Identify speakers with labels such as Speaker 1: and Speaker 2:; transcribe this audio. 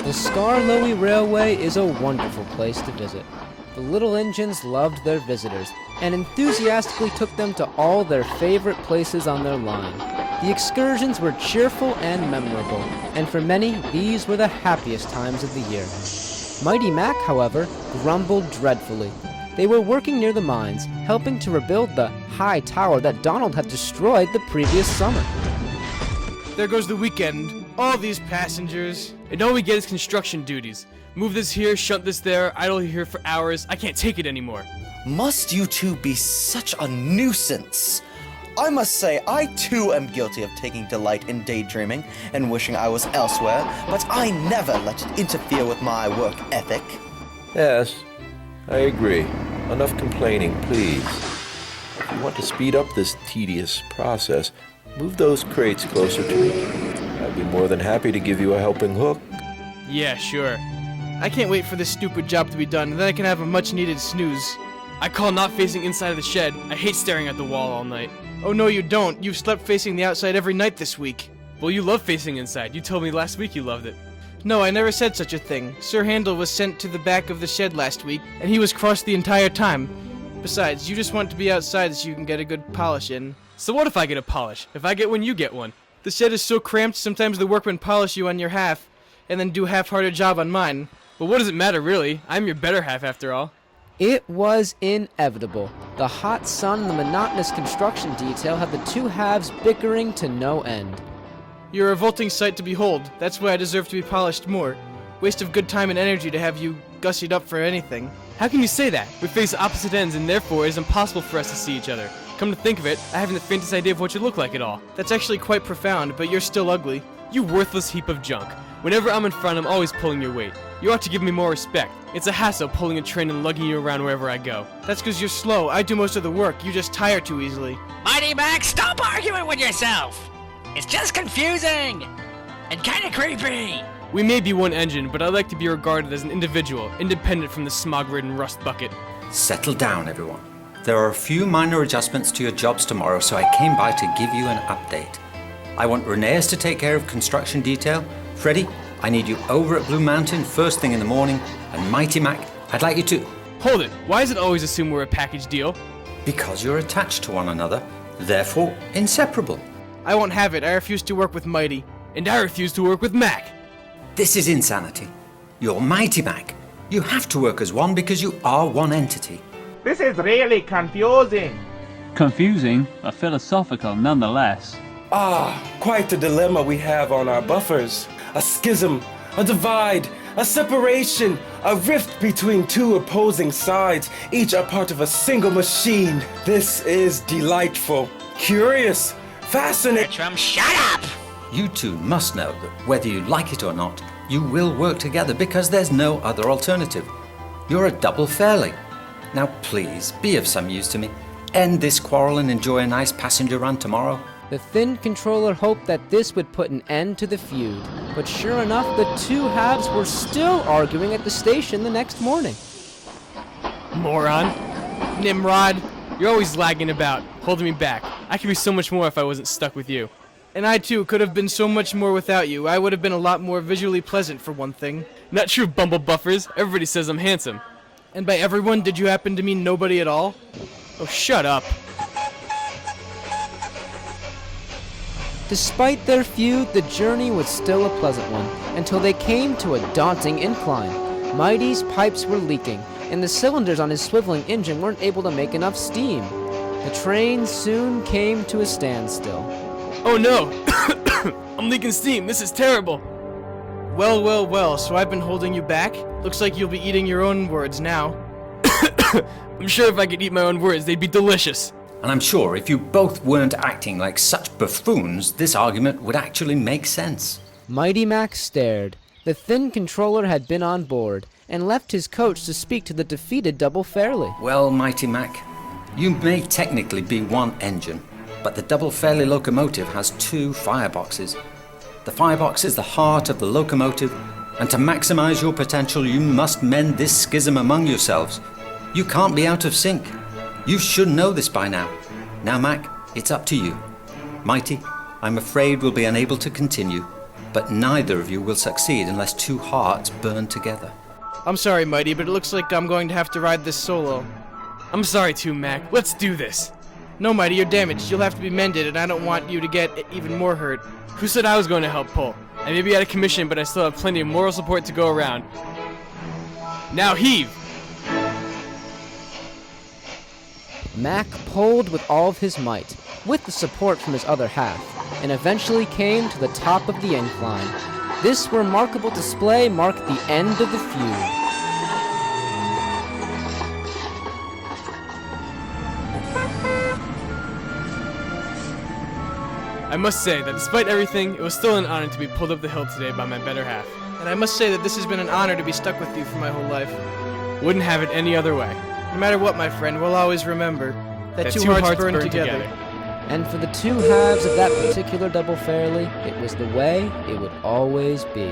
Speaker 1: The Skarloey Railway is a wonderful place to visit. The little engines loved their visitors and enthusiastically took them to all their favorite places on their line. The excursions were cheerful and memorable, and for many, these were the happiest times of the year. Mighty Mac, however, grumbled dreadfully. They were working near the mines, helping to rebuild the high tower that Donald had destroyed the previous summer.
Speaker 2: There goes the weekend. All these passengers. And all we get is construction duties. Move this here, shunt this there, idle here for hours. I can't take it anymore.
Speaker 3: Must you two be such a nuisance? I must say, I too am guilty of taking delight in daydreaming and wishing I was elsewhere, but I never let it interfere with my work ethic.
Speaker 4: Yes, I agree. Enough complaining, please. If you want to speed up this tedious process, move those crates closer to me. I'd be more than happy to give you a helping hook.
Speaker 2: Yeah, sure. I can't wait for this stupid job to be done, and then I can have a much-needed snooze. I call not facing inside of the shed. I hate staring at the wall all night. Oh no, you don't. You've slept facing the outside every night this week. Well, you love facing inside. You told me last week you loved it. No, I never said such a thing. Sir Handel was sent to the back of the shed last week, and he was crossed the entire time. Besides, you just want to be outside so you can get a good polish in. So what if I get a polish? If I get one, you get one. The shed is so cramped, sometimes the workmen polish you on your half, and then do a half-hearted job on mine. But what does it matter, really? I'm your better half, after all.
Speaker 1: It was inevitable. The hot sun and the monotonous construction detail had the two halves bickering to no end.
Speaker 2: You're a revolting sight to behold. That's why I deserve to be polished more. Waste of good time and energy to have you gussied up for anything.
Speaker 5: How can you say that? We face opposite ends and therefore it is impossible for us to see each other. Come to think of it, I haven't the faintest idea of what you look like at all.
Speaker 2: That's actually quite profound, but you're still ugly.
Speaker 5: You worthless heap of junk. Whenever I'm in front, I'm always pulling your weight. You ought to give me more respect. It's a hassle pulling a train and lugging you around wherever I go.
Speaker 2: That's because you're slow. I do most of the work. You just tire too easily.
Speaker 6: Mighty Max, stop arguing with yourself! It's just confusing! And kinda creepy!
Speaker 5: We may be one engine, but I like to be regarded as an individual, independent from the smog-ridden rust bucket.
Speaker 7: Settle down, everyone. There are a few minor adjustments to your jobs tomorrow, so I came by to give you an update. I want Rheneas to take care of construction detail. Freddy, I need you over at Blue Mountain first thing in the morning. And Mighty Mac, I'd like you to...
Speaker 5: Hold it! Why is it always assumed we're a package deal?
Speaker 7: Because you're attached to one another, therefore inseparable.
Speaker 2: I won't have it. I refuse to work with Mighty.
Speaker 5: And I refuse to work with Mac.
Speaker 7: This is insanity. You're Mighty Mac. You have to work as one because you are one entity.
Speaker 8: This is really confusing.
Speaker 9: Confusing, but philosophical nonetheless.
Speaker 10: Quite a dilemma we have on our buffers. A schism, a divide, a separation, a rift between two opposing sides, each a part of a single machine. This is delightful, curious, fascinating.
Speaker 6: Bertram, shut up!
Speaker 7: You two must know that whether you like it or not, you will work together because there's no other alternative. You're a double fairly. Now please, be of some use to me. End this quarrel and enjoy a nice passenger run tomorrow.
Speaker 1: The Thin Controller hoped that this would put an end to the feud, but sure enough, the two halves were still arguing at the station the next morning.
Speaker 5: Moron. Nimrod. You're always lagging about, holding me back. I could be so much more if I wasn't stuck with you.
Speaker 2: And I too could have been so much more without you. I would have been a lot more visually pleasant for one thing.
Speaker 5: Not true, bumble buffers. Everybody says I'm handsome.
Speaker 2: And by everyone, did you happen to mean nobody at all?
Speaker 5: Oh, shut up.
Speaker 1: Despite their feud, the journey was still a pleasant one, until they came to a daunting incline. Mighty's pipes were leaking, and the cylinders on his swiveling engine weren't able to make enough steam. The train soon came to a standstill.
Speaker 5: Oh no! I'm leaking steam, this is terrible!
Speaker 2: Well, well, well, so I've been holding you back? Looks like you'll be eating your own words now.
Speaker 5: I'm sure if I could eat my own words, they'd be delicious.
Speaker 7: And I'm sure if you both weren't acting like such buffoons, this argument would actually make sense.
Speaker 1: Mighty Mac stared. The Thin Controller had been on board, and left his coach to speak to the defeated Double Fairly.
Speaker 7: Well, Mighty Mac, you may technically be one engine, but the Double Fairly locomotive has two fireboxes. The firebox is the heart of the locomotive, and to maximize your potential, you must mend this schism among yourselves. You can't be out of sync. You should know this by now. Now, Mac, it's up to you. Mighty, I'm afraid we'll be unable to continue, but neither of you will succeed unless two hearts burn together.
Speaker 2: I'm sorry, Mighty, but it looks like I'm going to have to ride this solo.
Speaker 5: I'm sorry too, Mac. Let's do this.
Speaker 2: No, Mighty, you're damaged. You'll have to be mended, and I don't want you to get even more hurt.
Speaker 5: Who said I was going to help pull? I may be out of commission, but I still have plenty of moral support to go around. Now heave!
Speaker 1: Mac pulled with all of his might, with the support from his other half, and eventually came to the top of the incline. This remarkable display marked the end of the feud.
Speaker 5: I must say that despite everything, it was still an honor to be pulled up the hill today by my better half.
Speaker 2: And I must say that this has been an honor to be stuck with you for my whole life.
Speaker 5: Wouldn't have it any other way.
Speaker 2: No matter what, my friend, we'll always remember that two hearts burn together.
Speaker 1: And for the two halves of that particular double fairly, it was the way it would always be.